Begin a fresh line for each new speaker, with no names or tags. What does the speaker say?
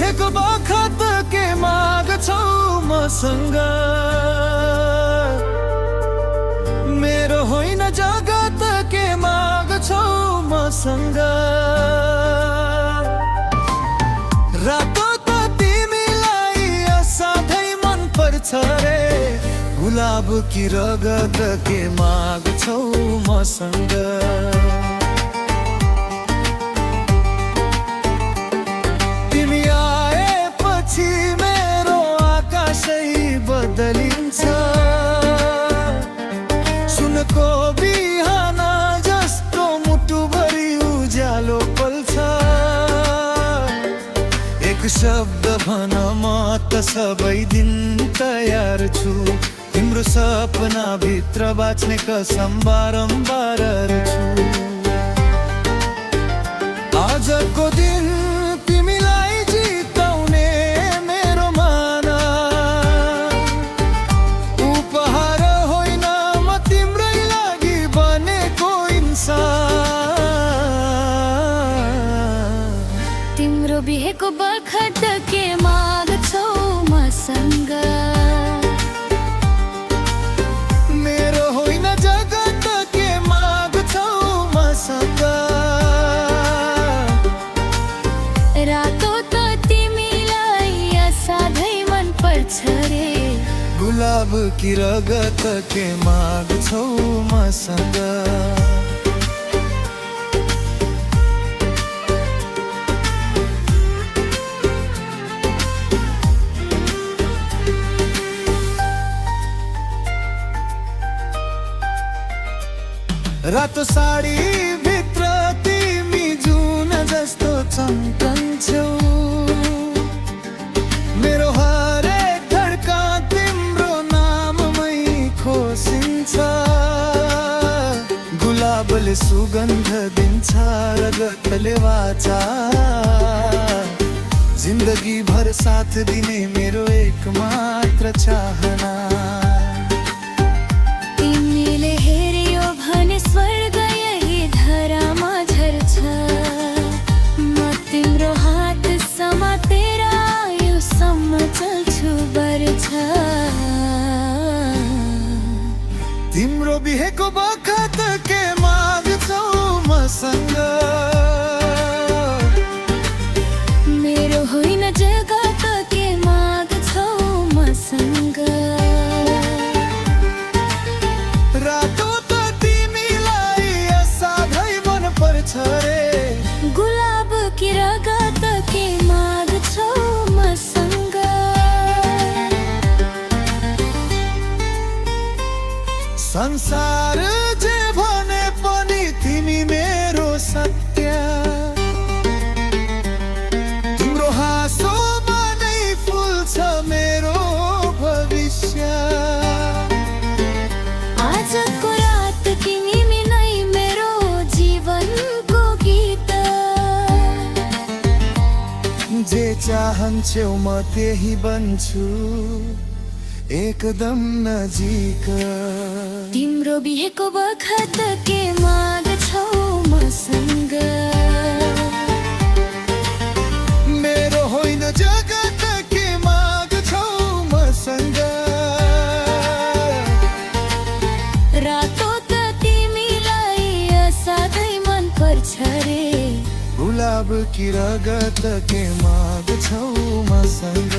बिहेको बखत के माग्छौ मसँग, मेरो होइन जगत के माग्छौ मसँग। रातो त तिमीलाई असाध्यै मन पर्छ रे, गुलाब कि रगत के माग्छौ मसँग। तिमी आएपछि मेरो आकाशै बदलिन्छ, सुनको बिहान जस्तो मुटुभरि उज्यालो पल्छ। एक शब्द भन म त सबै दिन तयार छु, तिम्रो सपना भित्र बाँच्ने कसम बारम्बार छु। आजको दिन तिमीलाई जिताउने मेरो माना, उपहार होइन म तिम्रै लागि बनेको इन्सान।
तिम्रो बिहेको बखत के माग्छौ मसँग,
मेरो होइन जगत के माग्छौ मसँग।
रातो त तिमीलाई असाध्यै मन पर्छ रे,
गुलाब कि रगत के माग्छौ मसँग। रातो साडी भित्र तिमी जुन जस्तो चम्कन्छौ, मेरो हरेक धड्कन तिम्रो नाममै खोसिन्छ। गुलाबले सुगन्ध दिन्छ, रगतले वाचा, जिन्दगी भर साथ दिने मेरो एकमात्र चाहना।
तिमीले हेऱ्यो भने स्वर्ग यही धरामा झर्छ, म तिम्रो हात समातेर यो सम्म चल्छु बर्छ।
तिम्रो बिहेको बखत के माग्छौ मसँग,
मेरो होइन जगत के माग्छौ मसँग।
रातो त तिमीलाई असाध्यै मन पर्छ रे,
गुलाब कि रगत के माग्छौ मसँग।
संसार जे भने पनि तिमी मेरो सत्य, तिम्रो हाँसोमा नै फुल्छ मेरो भविष्य।
आजको रात तिमी नै मेरो जीवनको गीत,
जे चाहन्छौ म त्यही बन्छु एकदम नजिक।
तिम्रो बिहेको बखत के माग्छौ मसँग,
मेरो होइन जगत के माग्छौ मसँग।
रातो त तिमीलाई असाध्यै मन पर्छ रे,
गुलाब कि रगत के माग्छौ मसँग।